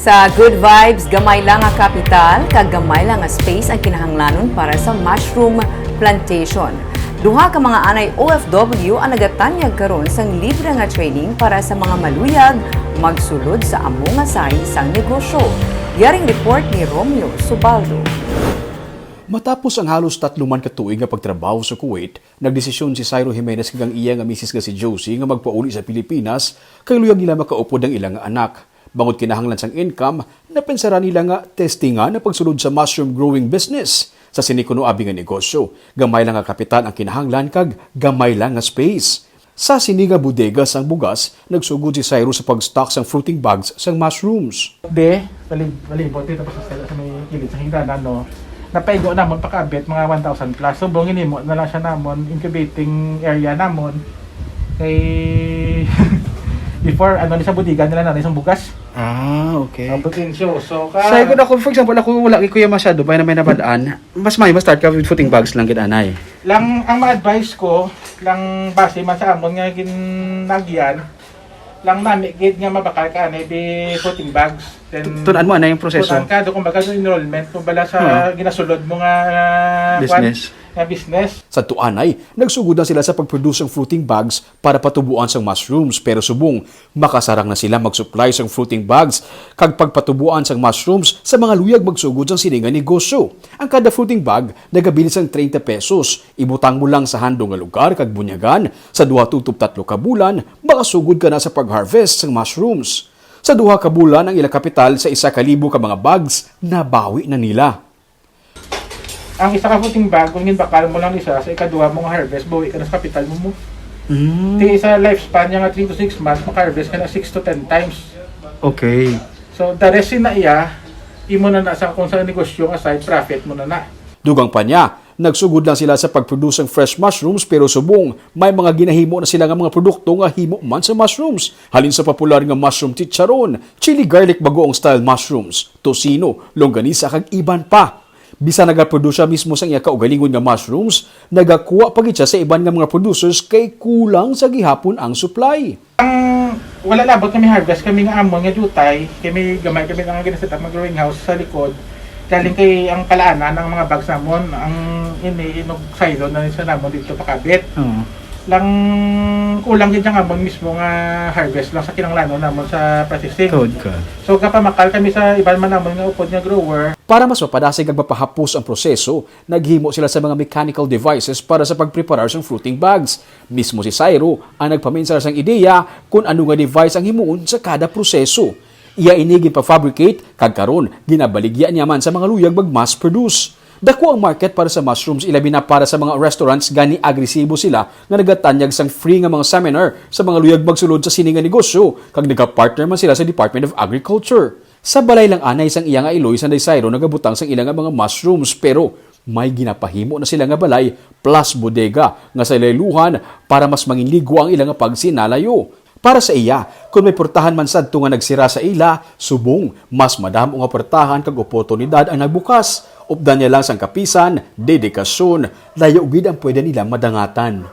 Sa Good Vibes, gamay lang nga kapital, kag gamay lang nga space ang kinahanglanon para sa mushroom plantation. Duha ka mga anay OFW ang nagatanyag karon sang libre nga training para sa mga maluyag magsulod sa amo nga sahi sang negosyo. Yaring report ni Romeo Subaldo. Matapos ang halos 3 man katuig nga pagtrabaho sa Kuwait, nagdesisyon si Cyril Jimenez kag ang iya nga misis nga si Josie nga magpauli sa Pilipinas kay luyag nila makaupod ang ilang anak. Bangod kinahanglan sang income, napensara nila nga testingan na pagsulod sa mushroom growing business sa sinikuno abi nga negosyo. Gamay lang nga kapital ang kinahanglan kag gamay lang nga space. Sa siniga bodega sang bugas, nagsugod si Cyril sa pag-stock sang fruiting bags sang mushrooms. Balibot dito pa sa may kilid sa hingganan, no? Napaigo namon pakaabit mga 1,000 plus. So bungin mo na lang siya namon incubating area namon kay before ni sa bodega nila na isang bugas. Okay. Potensyo. So Say ko na for example, ako wala kay kuya masyado, bay na may nabadaan. Mas start ka with footing bags lang gid anay. lang ang ma-advise ko lang base man sa amon nga ginagyan lang nami gid nga mabakal ka anay di footing bags. Then Tunan mo anay yung proseso. tunan ka do kumbaga sa enrollment kung bala sa ginasulod mo nga Business. business. Sa tuanay, nagsugod na sila sa pag-produce ng fruiting bags para patubuan sang mushrooms pero subong makasarang na sila mag-supply sang fruiting bags kag pagpatubuan sang mushrooms sa mga luyag magsugod sang sininga negosyo. Ang kada fruiting bag nagabilis sang 30 pesos. Ibutang mo lang sa handong nga lugar kag bunyagan sa 2 tutup 3 ka bulan makasugod ka na sa pag-harvest sang mushrooms. Sa 2 ka bulan ang ilang kapital sa 1,000 ka mga bags nabawi na nila. Ang isa ka footing bag kung bakal mo lang isa sa ikaduha mong harvest buwi ka na sa kapital mo. Di sa lifespan niya nga 3 to 6 months maka-harvest ka na 6 to 10 times. Okay. So the rest na iya imo na sa kung sa negosyo nga side profit mo na. Dugang pa niya, nagsugod lang sila sa pag-produce ng fresh mushrooms pero subong may mga ginahimo na sila nga mga produkto nga himo man sa mushrooms. Halin sa popular nga mushroom chicharon, chili garlic bagoong style mushrooms, tocino, longganisa kag iban pa. Bisa nagaproduce siya mismo sa iya kaugalingon nga mushrooms, nagakuha pa gid siya sa iban nga mga producers kay kulang sa gihapon ang supply. Ang wala labot kami harvest kami nga amon nga jutay, kami gamay kami nga ginaset up nga growing house sa likod. Galing kay ang kalaanan ng mga bags namon, ang inog silo na sa namon dito pakabit. Lang kulang gid nga amon mismo nga harvest lang sa kinanglanon namon sa processing. So kapamakal kami sa iban man namon nga upod nga grower. Para mas mapadasig ag mapahapos ang proseso, naghimo sila sa mga mechanical devices para sa pagpreparar sang fruiting bags. Mismo si Cyril ang nagpaminsar sang ideya kung ano nga device ang himuon sa kada proseso. Iya inigin pa-fabricate, kag karon ginabaligya niya man sa mga luyag mag-mass produce. Dako ang market para sa mushrooms, ilabi na para sa mga restaurants gani agresibo sila nga nagatanyag sang free nga mga seminar sa mga luyag magsulod sa sininga negosyo kag nagka-partner man sila sa Department of Agriculture. Sa balay lang anay sang iya nga iloy sa Cyril nagabutang sang ilang nga mga mushrooms pero may ginapahimo na sila nga balay plus bodega nga sa ilayluhan para mas manginligo ang ilang nga pagsinalayo. Para sa iya, kung may portahan man sadto nga nagsira sa ila, subong mas madamo nga portahan kag oportunidad ang nagbukas. Updan niya lang sang kapisan, dedikasyon, layo gid ang pwede nila madangatan.